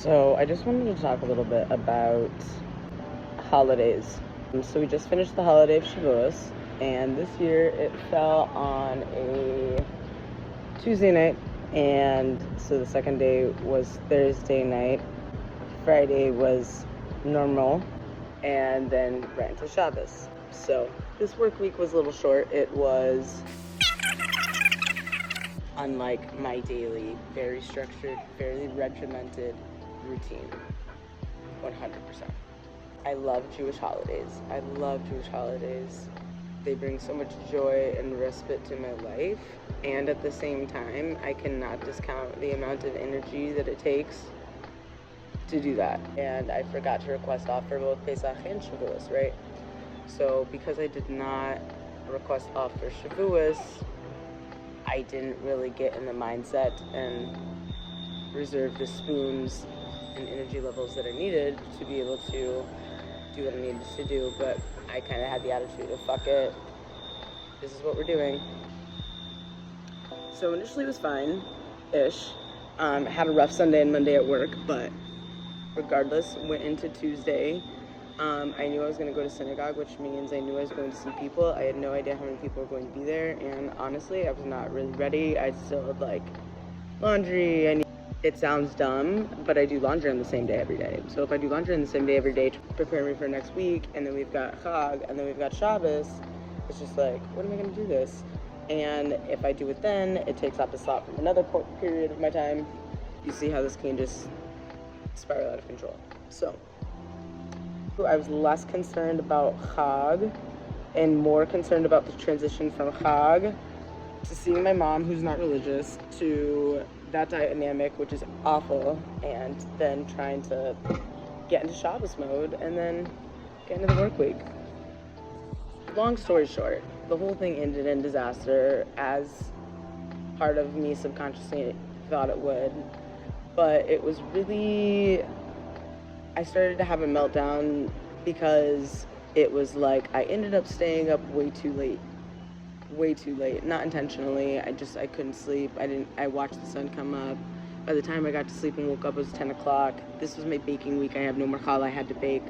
So I just wanted to talk a little bit about holidays. So we just finished the holiday of Shavuos, and this year it fell on a Tuesday night, and so the second day was Thursday night, Friday was normal, and then right into Shabbos. So this work week was a little short. It was unlike my daily, very structured, fairly regimented routine, 100%. I love Jewish holidays. They bring so much joy and respite to my life, and at the same time, I cannot discount the amount of energy that it takes to do that. And I forgot to request off for both Pesach and Shavuos, right? So because I did not request off for Shavuos, I didn't really get in the mindset and reserve the spoons and energy levels that I needed to be able to do what I needed to do. But I kind of had the attitude of, fuck it, this is what we're doing. So initially it was fine-ish. Had a rough Sunday and Monday at work, but regardless, went into Tuesday. I knew I was going to go to synagogue, which means I knew I was going to see people. I had no idea how many people were going to be there, and honestly, I was not really ready. I still had, laundry. It sounds dumb, but I do laundry on the same day every day. So if I do laundry on the same day every day to prepare me for next week, and then we've got Chag, and then we've got Shabbos, it's just like, when am I going to do this? And if I do it then, it takes up a slot from another period of my time. You see how this can just spiral out of control. So I was less concerned about Chag and more concerned about the transition from Chag to seeing my mom, who's not religious, to that dynamic, which is awful, and then trying to get into Shabbos mode and then get into the work week. Long story short, the whole thing ended in disaster, as part of me subconsciously thought it would, but it was really, I started to have a meltdown because it was like I ended up staying up way too late, not intentionally. I couldn't sleep. I watched the sun come up. By the time I got to sleep and woke up, it was 10 o'clock. This was my baking week. I have no more challah. I had to bake,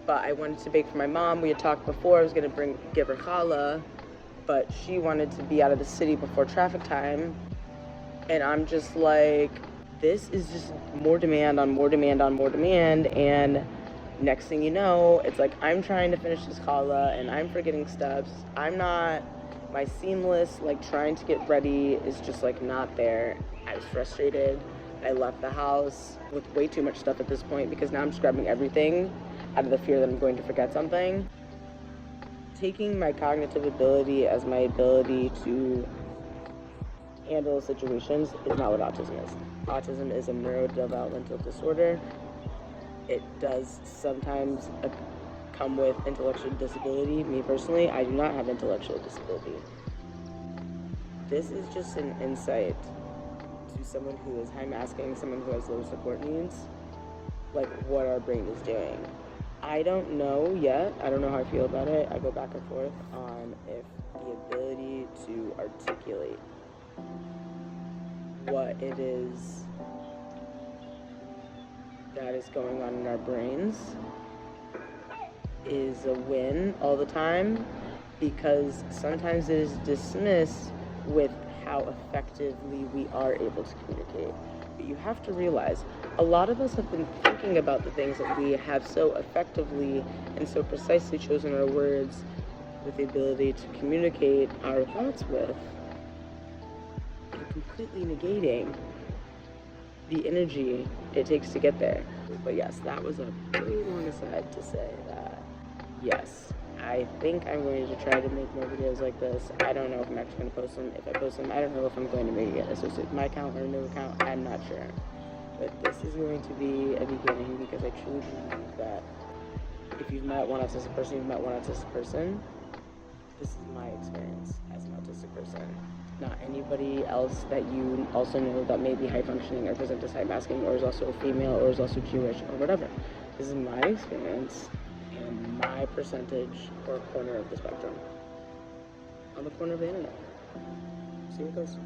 but I wanted to bake for my mom. We had talked before I was going to give her challah, but she wanted to be out of the city before traffic time, and I'm just like, this is just more demand on more demand on more demand, and next thing you know, it's like I'm trying to finish this challah and I'm forgetting steps. My seamless, trying to get ready is just not there. I was frustrated. I left the house with way too much stuff at this point because now I'm scrubbing everything out of the fear that I'm going to forget something. Taking my cognitive ability as my ability to handle situations is not what autism is. Autism is a neurodevelopmental disorder. It does sometimes come with intellectual disability. Me personally, I do not have intellectual disability. This is just an insight to someone who is high masking, someone who has low support needs, what our brain is doing. I don't know yet. I don't know how I feel about it. I go back and forth on if the ability to articulate what it is that is going on in our brains is a win all the time, because sometimes it is dismissed with how effectively we are able to communicate. But you have to realize, a lot of us have been thinking about the things that we have so effectively and so precisely chosen our words with the ability to communicate our thoughts with, and completely negating the energy it takes to get there. But yes, that was a pretty long aside to say that, yes, I think I'm going to try to make more videos like this. I don't know if I'm actually going to post them. If I post them, I don't know if I'm going to make it associated with my account or a new account. I'm not sure. But this is going to be a beginning, because I truly believe that if you've met one autistic person, you've met one autistic person. This is my experience as an autistic person. Not anybody else that you also know that may be high functioning or present as high masking, or is also a female, or is also Jewish, or whatever. This is my experience and my percentage or corner of the spectrum on the corner of the internet. See what goes.